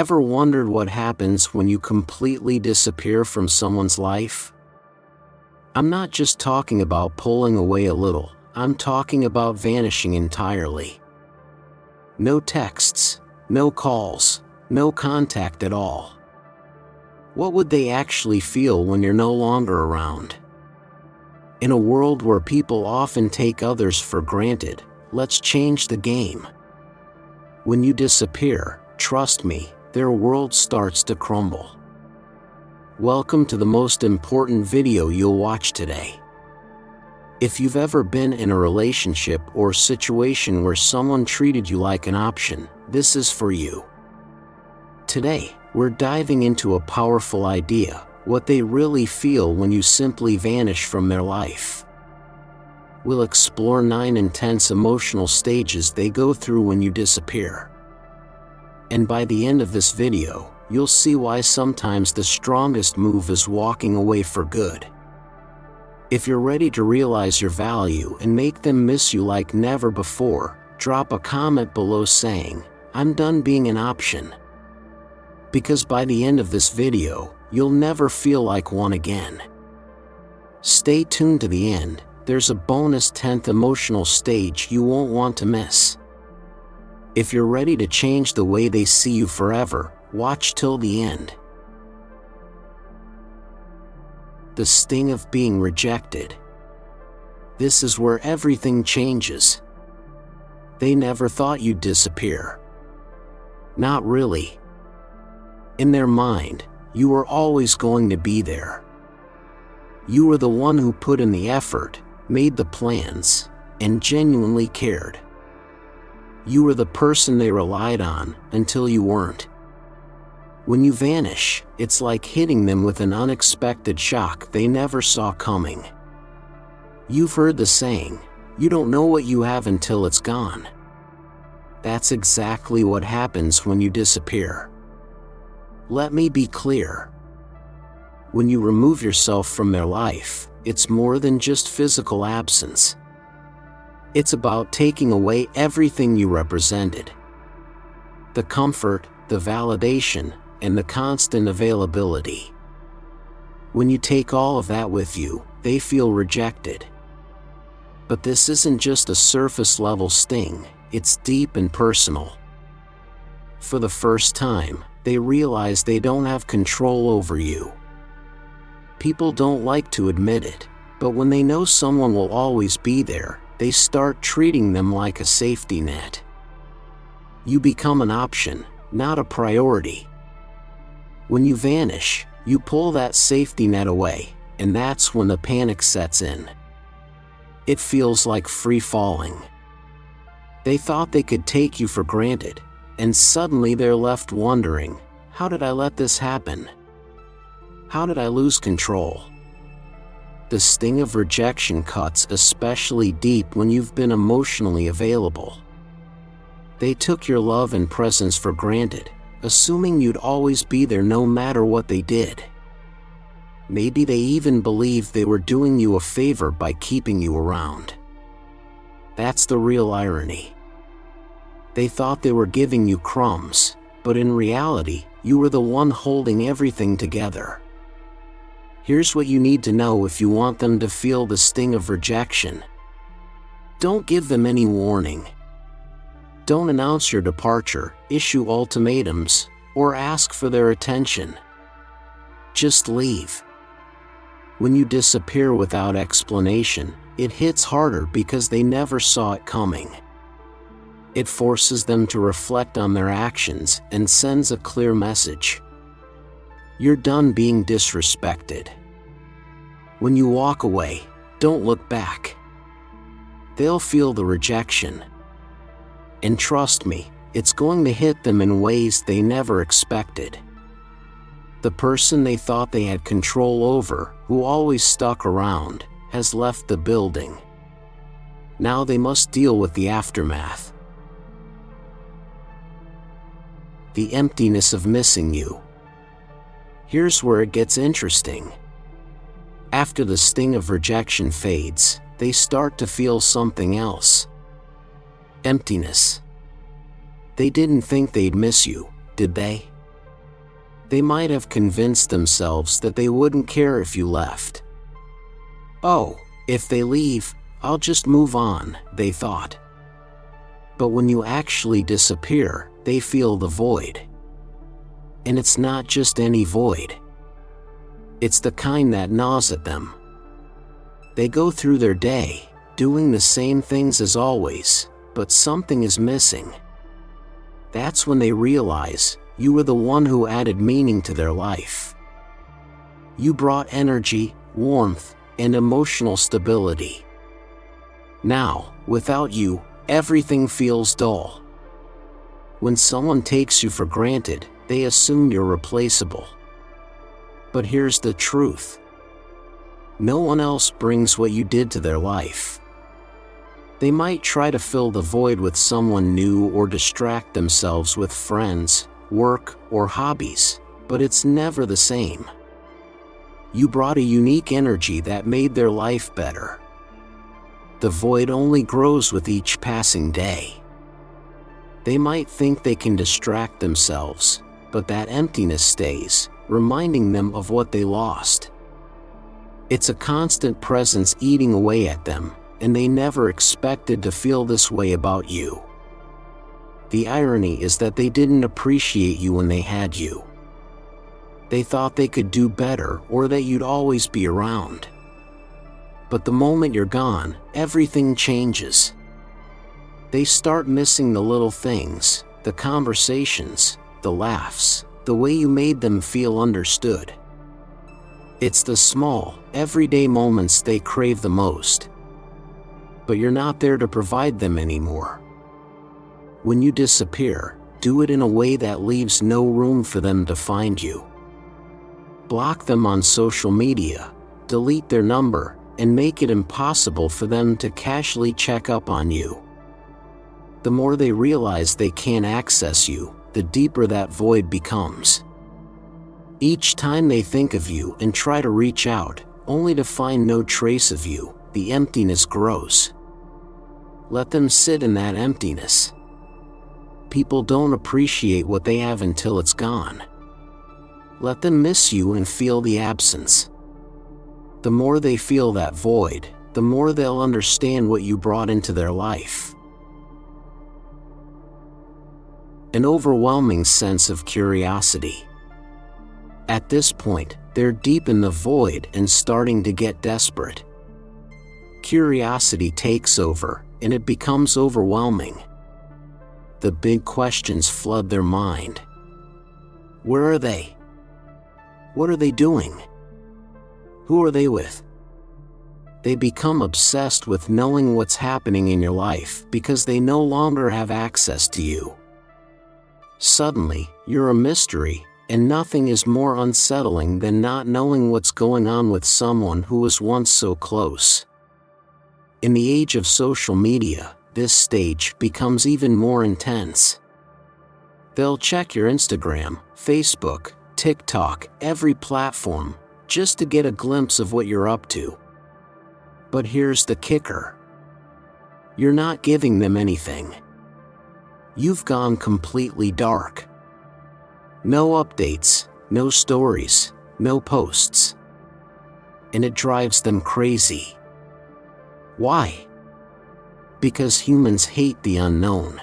Ever wondered what happens when you completely disappear from someone's life? I'm not just talking about pulling away a little, I'm talking about vanishing entirely. No texts, no calls, no contact at all. What would they actually feel when you're no longer around? In a world where people often take others for granted, let's change the game. When you disappear, trust me, their world starts to crumble. Welcome to the most important video you'll watch today. If you've ever been in a relationship or situation where someone treated you like an option, this is for you. Today, we're diving into a powerful idea, what they really feel when you simply vanish from their life. We'll explore 9 intense emotional stages they go through when you disappear. And by the end of this video, you'll see why sometimes the strongest move is walking away for good. If you're ready to realize your value and make them miss you like never before, drop a comment below saying, "I'm done being an option." Because by the end of this video, you'll never feel like one again. Stay tuned to the end, there's a bonus 10th emotional stage you won't want to miss. If you're ready to change the way they see you forever, watch till the end. The sting of being rejected. This is where everything changes. They never thought you'd disappear. Not really. In their mind, you were always going to be there. You were the one who put in the effort, made the plans, and genuinely cared. You were the person they relied on until you weren't. When you vanish, it's like hitting them with an unexpected shock they never saw coming. You've heard the saying, "You don't know what you have until it's gone." That's exactly what happens when you disappear. Let me be clear. When you remove yourself from their life, it's more than just physical absence. It's about taking away everything you represented. The comfort, the validation, and the constant availability. When you take all of that with you, they feel rejected. But this isn't just a surface-level sting, it's deep and personal. For the first time, they realize they don't have control over you. People don't like to admit it, but when they know someone will always be there, they start treating them like a safety net. You become an option, not a priority. When you vanish, you pull that safety net away, and that's when the panic sets in. It feels like free falling. They thought they could take you for granted, and suddenly they're left wondering, how did I let this happen? How did I lose control? The sting of rejection cuts especially deep when you've been emotionally available. They took your love and presence for granted, assuming you'd always be there no matter what they did. Maybe they even believed they were doing you a favor by keeping you around. That's the real irony. They thought they were giving you crumbs, but in reality, you were the one holding everything together. Here's what you need to know if you want them to feel the sting of rejection. Don't give them any warning. Don't announce your departure, issue ultimatums, or ask for their attention. Just leave. When you disappear without explanation, it hits harder because they never saw it coming. It forces them to reflect on their actions and sends a clear message. You're done being disrespected. When you walk away, don't look back. They'll feel the rejection. And trust me, it's going to hit them in ways they never expected. The person they thought they had control over, who always stuck around, has left the building. Now they must deal with the aftermath. The emptiness of missing you. Here's where it gets interesting. After the sting of rejection fades, they start to feel something else. Emptiness. They didn't think they'd miss you, did they? They might have convinced themselves that they wouldn't care if you left. "Oh, if they leave, I'll just move on," they thought. But when you actually disappear, they feel the void. And it's not just any void. It's the kind that gnaws at them. They go through their day, doing the same things as always, but something is missing. That's when they realize you were the one who added meaning to their life. You brought energy, warmth, and emotional stability. Now, without you, everything feels dull. When someone takes you for granted, they assume you're replaceable. But here's the truth. No one else brings what you did to their life. They might try to fill the void with someone new or distract themselves with friends, work, or hobbies, but it's never the same. You brought a unique energy that made their life better. The void only grows with each passing day. They might think they can distract themselves, but that emptiness stays, reminding them of what they lost. It's a constant presence eating away at them, and they never expected to feel this way about you. The irony is that they didn't appreciate you when they had you. They thought they could do better or that you'd always be around. But the moment you're gone, everything changes. They start missing the little things, the conversations, the laughs, the way you made them feel understood. It's the small, everyday moments they crave the most. But you're not there to provide them anymore. When you disappear, do it in a way that leaves no room for them to find you. Block them on social media, delete their number, and make it impossible for them to casually check up on you. The more they realize they can't access you, the deeper that void becomes. Each time they think of you and try to reach out, only to find no trace of you, the emptiness grows. Let them sit in that emptiness. People don't appreciate what they have until it's gone. Let them miss you and feel the absence. The more they feel that void, the more they'll understand what you brought into their life. An overwhelming sense of curiosity. At this point, they're deep in the void and starting to get desperate. Curiosity takes over, and it becomes overwhelming. The big questions flood their mind. Where are they? What are they doing? Who are they with? They become obsessed with knowing what's happening in your life because they no longer have access to you. Suddenly, you're a mystery, and nothing is more unsettling than not knowing what's going on with someone who was once so close. In the age of social media, this stage becomes even more intense. They'll check your Instagram, Facebook, TikTok, every platform, just to get a glimpse of what you're up to. But here's the kicker. You're not giving them anything. You've gone completely dark. No updates, no stories, no posts. And it drives them crazy. Why? Because humans hate the unknown.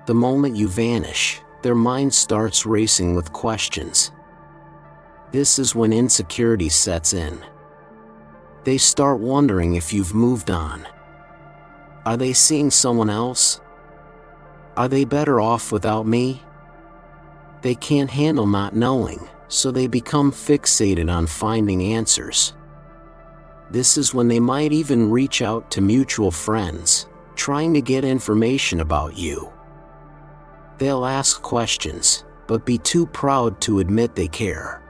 The moment you vanish, their mind starts racing with questions. This is when insecurity sets in. They start wondering if you've moved on. Are they seeing someone else? Are they better off without me? They can't handle not knowing, so they become fixated on finding answers. This is when they might even reach out to mutual friends, trying to get information about you. They'll ask questions, but be too proud to admit they care.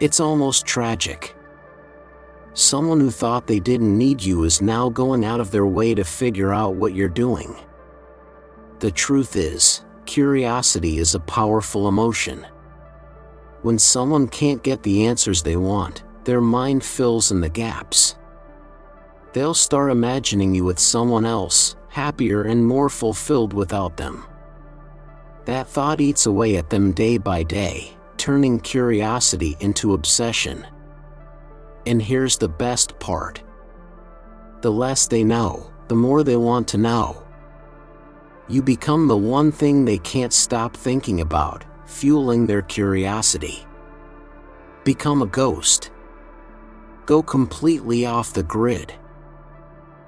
It's almost tragic. Someone who thought they didn't need you is now going out of their way to figure out what you're doing. The truth is, curiosity is a powerful emotion. When someone can't get the answers they want, their mind fills in the gaps. They'll start imagining you with someone else, happier and more fulfilled without them. That thought eats away at them day by day, turning curiosity into obsession. And here's the best part. The less they know, the more they want to know. You become the one thing they can't stop thinking about, fueling their curiosity. Become a ghost. Go completely off the grid.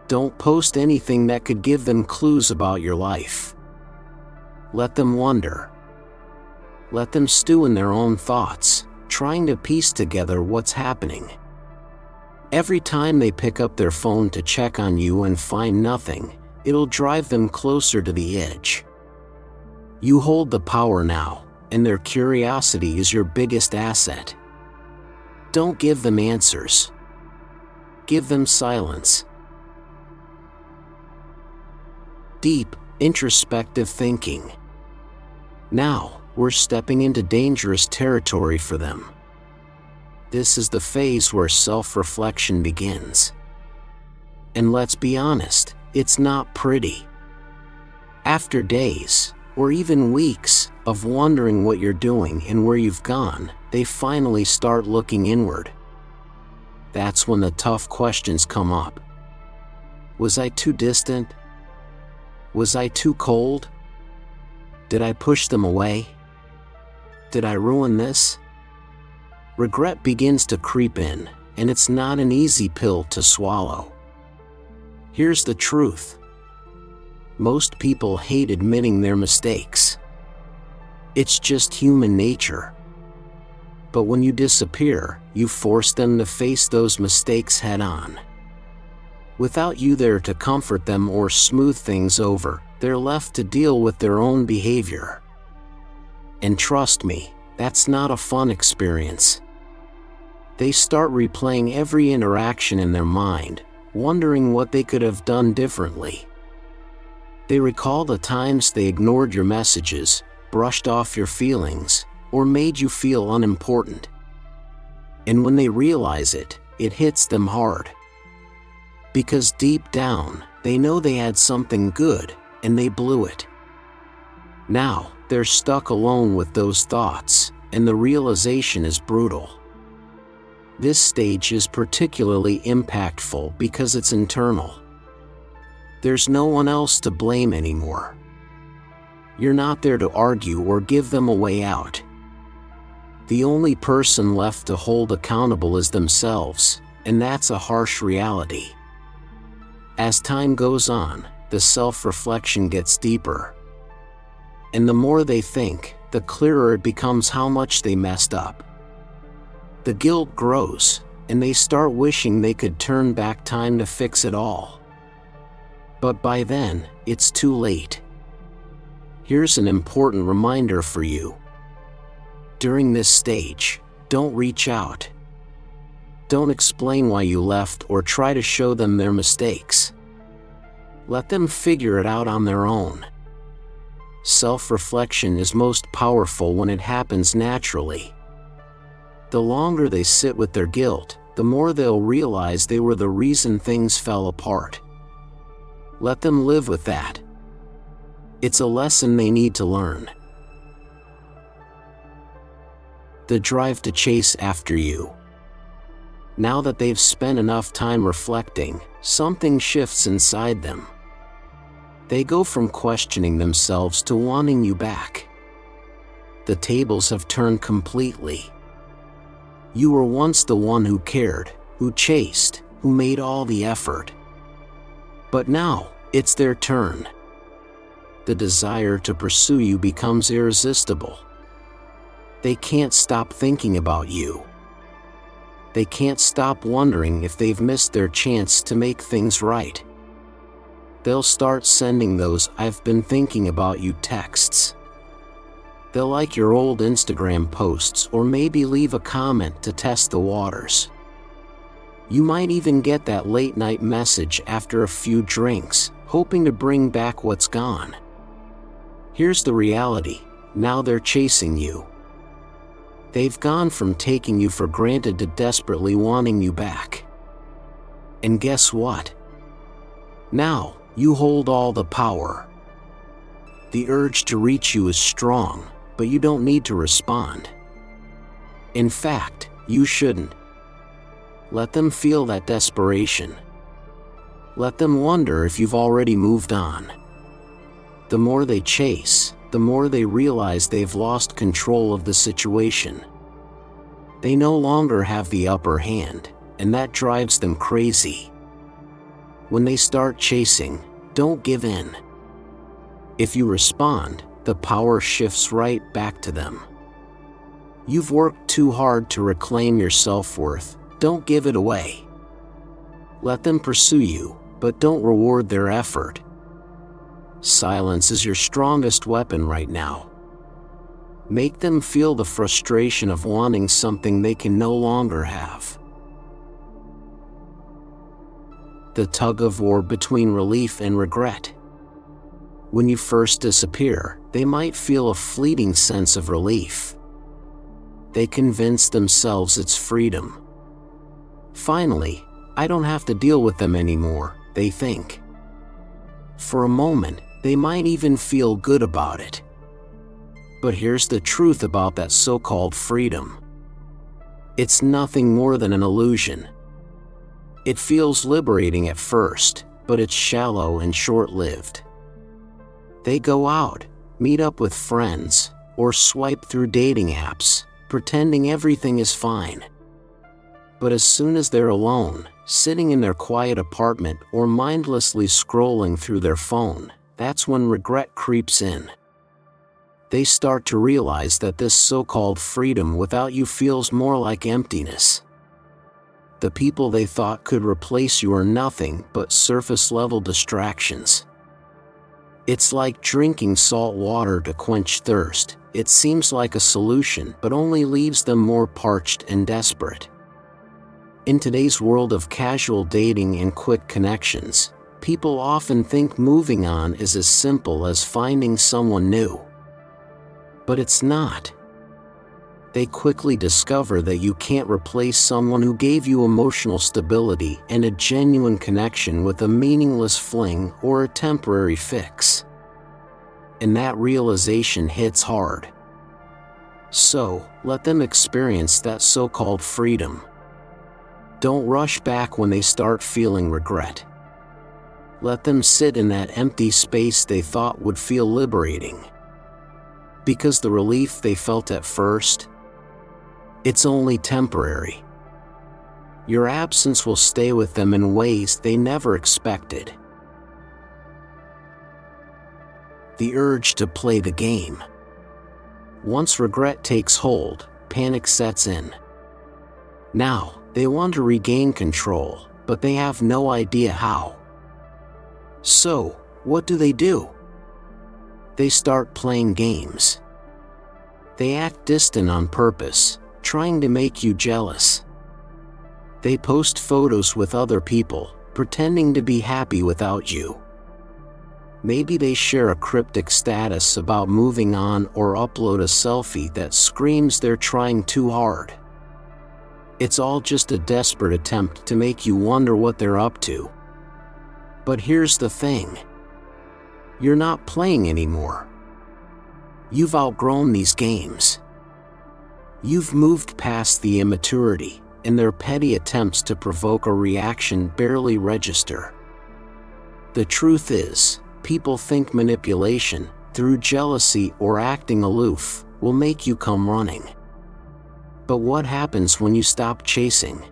Don't post anything that could give them clues about your life. Let them wonder. Let them stew in their own thoughts, trying to piece together what's happening. Every time they pick up their phone to check on you and find nothing, it'll drive them closer to the edge. You hold the power now, and their curiosity is your biggest asset. Don't give them answers. Give them silence. Deep, introspective thinking. Now, we're stepping into dangerous territory for them. This is the phase where self-reflection begins. And let's be honest, it's not pretty. After days, or even weeks, of wondering what you're doing and where you've gone, they finally start looking inward. That's when the tough questions come up. Was I too distant? Was I too cold? Did I push them away? Did I ruin this? Regret begins to creep in, and it's not an easy pill to swallow. Here's the truth. Most people hate admitting their mistakes. It's just human nature. But when you disappear, you force them to face those mistakes head on. Without you there to comfort them or smooth things over, they're left to deal with their own behavior. And trust me, that's not a fun experience. They start replaying every interaction in their mind, wondering what they could have done differently. They recall the times they ignored your messages, brushed off your feelings, or made you feel unimportant. And when they realize it, it hits them hard. Because deep down, they know they had something good, and they blew it. Now, they're stuck alone with those thoughts, and the realization is brutal. This stage is particularly impactful because it's internal. There's no one else to blame anymore. You're not there to argue or give them a way out. The only person left to hold accountable is themselves, and that's a harsh reality. As time goes on, the self-reflection gets deeper. And the more they think, the clearer it becomes how much they messed up. The guilt grows, and they start wishing they could turn back time to fix it all. But by then, it's too late. Here's an important reminder for you. During this stage, don't reach out. Don't explain why you left or try to show them their mistakes. Let them figure it out on their own. Self-reflection is most powerful when it happens naturally. The longer they sit with their guilt, the more they'll realize they were the reason things fell apart. Let them live with that. It's a lesson they need to learn. The drive to chase after you. Now that they've spent enough time reflecting, something shifts inside them. They go from questioning themselves to wanting you back. The tables have turned completely. You were once the one who cared, who chased, who made all the effort. But now, it's their turn. The desire to pursue you becomes irresistible. They can't stop thinking about you. They can't stop wondering if they've missed their chance to make things right. They'll start sending those "I've been thinking about you" texts. They'll like your old Instagram posts or maybe leave a comment to test the waters. You might even get that late-night message after a few drinks, hoping to bring back what's gone. Here's the reality: now they're chasing you. They've gone from taking you for granted to desperately wanting you back. And guess what? Now, you hold all the power. The urge to reach you is strong, but you don't need to respond. In fact, you shouldn't. Let them feel that desperation. Let them wonder if you've already moved on. The more they chase, the more they realize they've lost control of the situation. They no longer have the upper hand, and that drives them crazy. When they start chasing, don't give in. If you respond, the power shifts right back to them. You've worked too hard to reclaim your self-worth, don't give it away. Let them pursue you, but don't reward their effort. Silence is your strongest weapon right now. Make them feel the frustration of wanting something they can no longer have. The tug-of-war between relief and regret. When you first disappear, they might feel a fleeting sense of relief. They convince themselves it's freedom. Finally, I don't have to deal with them anymore, they think. For a moment, they might even feel good about it. But here's the truth about that so-called freedom. It's nothing more than an illusion. It feels liberating at first, but it's shallow and short-lived. They go out, meet up with friends, or swipe through dating apps, pretending everything is fine. But as soon as they're alone, sitting in their quiet apartment or mindlessly scrolling through their phone, that's when regret creeps in. They start to realize that this so-called freedom without you feels more like emptiness. The people they thought could replace you are nothing but surface-level distractions. It's like drinking salt water to quench thirst. It seems like a solution, but only leaves them more parched and desperate. In today's world of casual dating and quick connections, people often think moving on is as simple as finding someone new. But it's not. They quickly discover that you can't replace someone who gave you emotional stability and a genuine connection with a meaningless fling or a temporary fix. And that realization hits hard. So, let them experience that so-called freedom. Don't rush back when they start feeling regret. Let them sit in that empty space they thought would feel liberating. Because the relief they felt at first, it's only temporary. Your absence will stay with them in ways they never expected. The urge to play the game. Once regret takes hold, panic sets in. Now, they want to regain control, but they have no idea how. So, what do? They start playing games. They act distant on purpose, trying to make you jealous. They post photos with other people, pretending to be happy without you. Maybe they share a cryptic status about moving on or upload a selfie that screams they're trying too hard. It's all just a desperate attempt to make you wonder what they're up to. But here's the thing. You're not playing anymore. You've outgrown these games. You've moved past the immaturity, and their petty attempts to provoke a reaction barely register. The truth is, people think manipulation, through jealousy or acting aloof, will make you come running. But what happens when you stop chasing?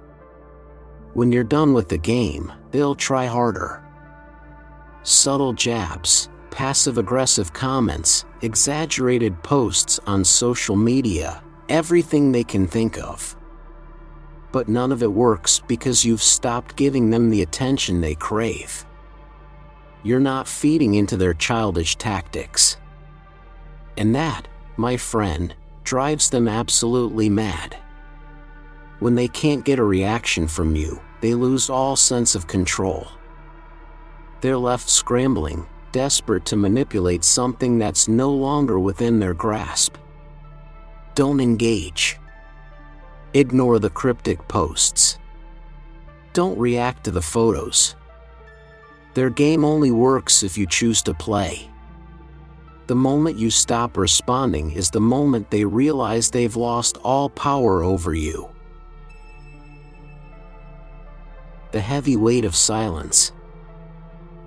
When you're done with the game, they'll try harder. Subtle jabs, passive-aggressive comments, exaggerated posts on social media, everything they can think of. But none of it works because you've stopped giving them the attention they crave. You're not feeding into their childish tactics. And that, my friend, drives them absolutely mad. When they can't get a reaction from you, they lose all sense of control. They're left scrambling, desperate to manipulate something that's no longer within their grasp. Don't engage. Ignore the cryptic posts. Don't react to the photos. Their game only works if you choose to play. The moment you stop responding is the moment they realize they've lost all power over you. The heavy weight of silence.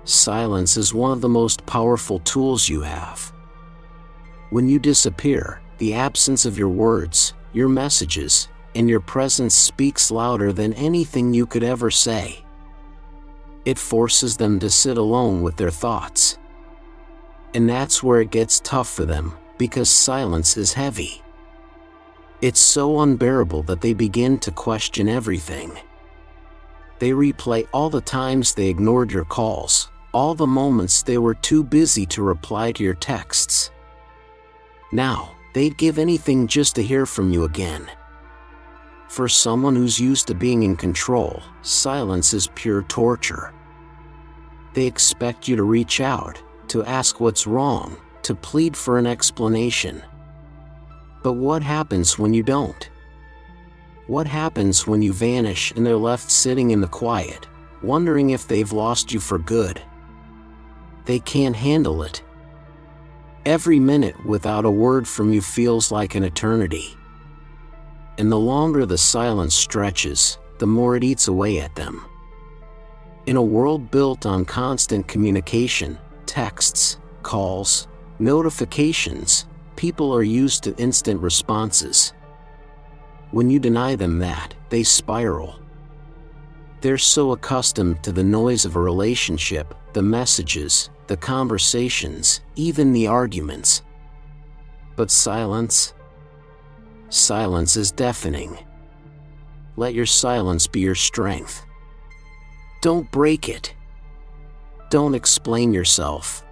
Silence is one of the most powerful tools you have. When you disappear, the absence of your words, your messages, and your presence speaks louder than anything you could ever say. It forces them to sit alone with their thoughts. And that's where it gets tough for them, because silence is heavy. It's so unbearable that they begin to question everything. They replay all the times they ignored your calls, all the moments they were too busy to reply to your texts. Now, they'd give anything just to hear from you again. For someone who's used to being in control, silence is pure torture. They expect you to reach out, to ask what's wrong, to plead for an explanation. But what happens when you don't? What happens when you vanish and they're left sitting in the quiet, wondering if they've lost you for good? They can't handle it. Every minute without a word from you feels like an eternity. And the longer the silence stretches, the more it eats away at them. In a world built on constant communication, texts, calls, notifications, people are used to instant responses. When you deny them that, they spiral. They're so accustomed to the noise of a relationship, the messages, the conversations, even the arguments. But silence? Silence is deafening. Let your silence be your strength. Don't break it. Don't explain yourself.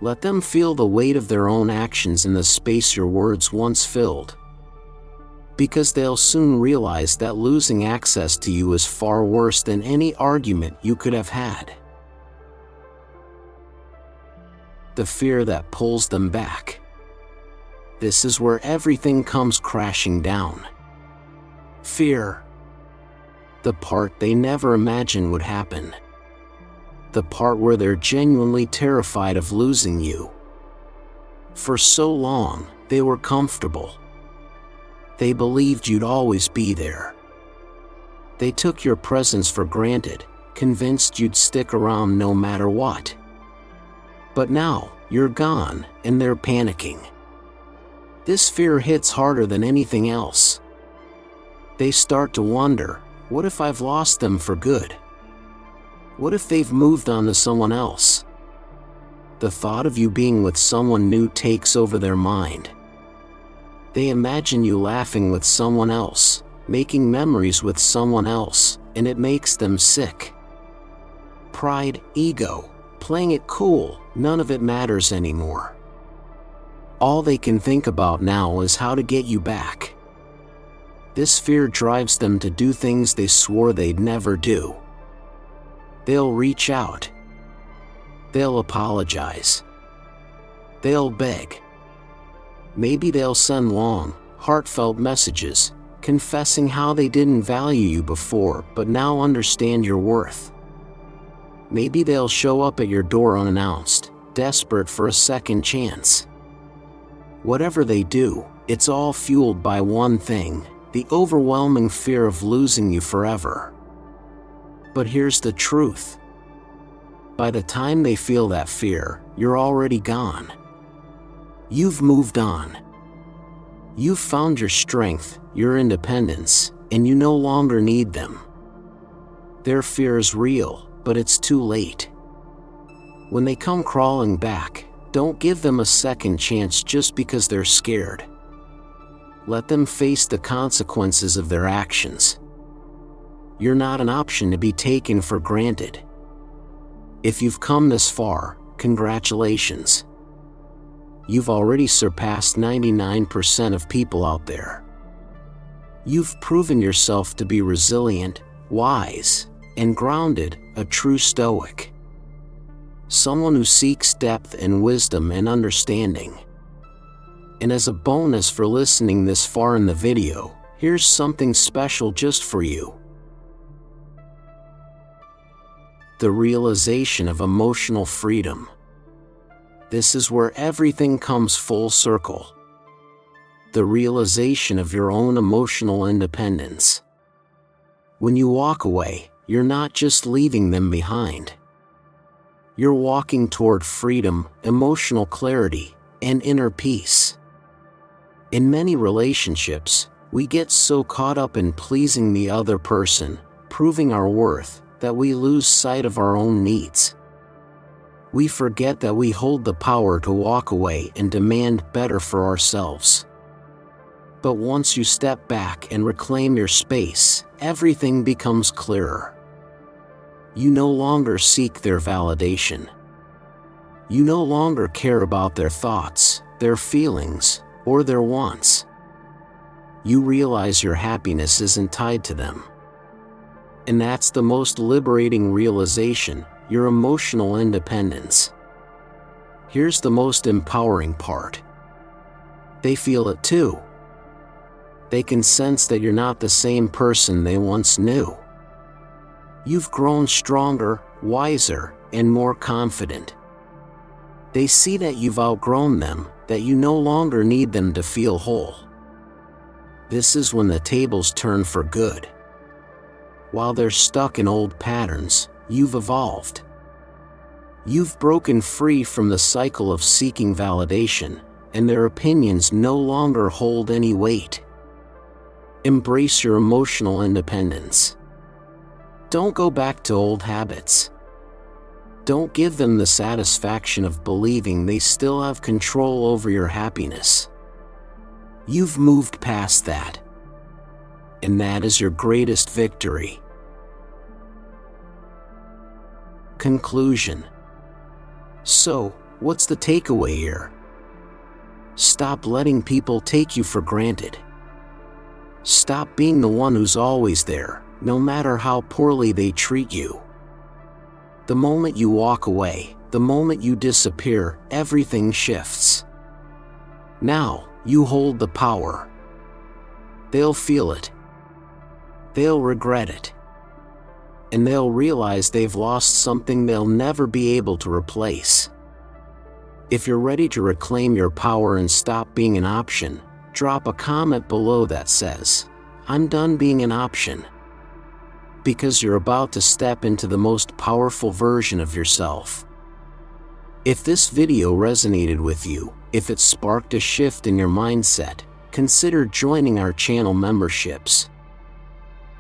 Let them feel the weight of their own actions in the space your words once filled. Because they'll soon realize that losing access to you is far worse than any argument you could have had. The fear that pulls them back. This is where everything comes crashing down. Fear. The part they never imagined would happen. The part where they're genuinely terrified of losing you. For so long, they were comfortable. They believed you'd always be there. They took your presence for granted, convinced you'd stick around no matter what. But now, you're gone, and they're panicking. This fear hits harder than anything else. They start to wonder, what if I've lost them for good? What if they've moved on to someone else? The thought of you being with someone new takes over their mind. They imagine you laughing with someone else, making memories with someone else, and it makes them sick. Pride, ego, playing it cool, none of it matters anymore. All they can think about now is how to get you back. This fear drives them to do things they swore they'd never do. They'll reach out. They'll apologize. They'll beg. Maybe they'll send long, heartfelt messages, confessing how they didn't value you before but now understand your worth. Maybe they'll show up at your door unannounced, desperate for a second chance. Whatever they do, it's all fueled by one thing: the overwhelming fear of losing you forever. But here's the truth. By the time they feel that fear, you're already gone. You've moved on. You've found your strength, your independence, and you no longer need them. Their fear is real, but it's too late. When they come crawling back, don't give them a second chance just because they're scared. Let them face the consequences of their actions. You're not an option to be taken for granted. If you've come this far, congratulations. You've already surpassed 99% of people out there. You've proven yourself to be resilient, wise, and grounded, a true Stoic. Someone who seeks depth and wisdom and understanding. And as a bonus for listening this far in the video, here's something special just for you. The realization of emotional freedom. This is where everything comes full circle. The realization of your own emotional independence. When you walk away, you're not just leaving them behind. You're walking toward freedom, emotional clarity, and inner peace. In many relationships, we get so caught up in pleasing the other person, proving our worth, that we lose sight of our own needs. We forget that we hold the power to walk away and demand better for ourselves. But once you step back and reclaim your space, everything becomes clearer. You no longer seek their validation. You no longer care about their thoughts, their feelings, or their wants. You realize your happiness isn't tied to them. And that's the most liberating realization, your emotional independence. Here's the most empowering part. They feel it too. They can sense that you're not the same person they once knew. You've grown stronger, wiser, and more confident. They see that you've outgrown them, that you no longer need them to feel whole. This is when the tables turn for good. While they're stuck in old patterns, you've evolved. You've broken free from the cycle of seeking validation, and their opinions no longer hold any weight. Embrace your emotional independence. Don't go back to old habits. Don't give them the satisfaction of believing they still have control over your happiness. You've moved past that. And that is your greatest victory. Conclusion. So, what's the takeaway here? Stop letting people take you for granted. Stop being the one who's always there, no matter how poorly they treat you. The moment you walk away, the moment you disappear, everything shifts. Now, you hold the power. They'll feel it. They'll regret it. And they'll realize they've lost something they'll never be able to replace. If you're ready to reclaim your power and stop being an option, drop a comment below that says, "I'm done being an option." Because you're about to step into the most powerful version of yourself. If this video resonated with you, if it sparked a shift in your mindset, consider joining our channel memberships.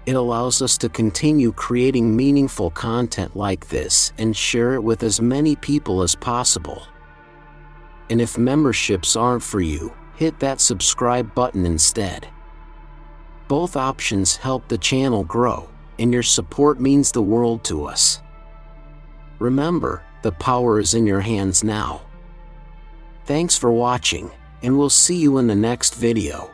It allows us to continue creating meaningful content like this and share it with as many people as possible. And if memberships aren't for you, hit that subscribe button instead. Both options help the channel grow, and your support means the world to us. Remember, the power is in your hands now. Thanks for watching, and we'll see you in the next video.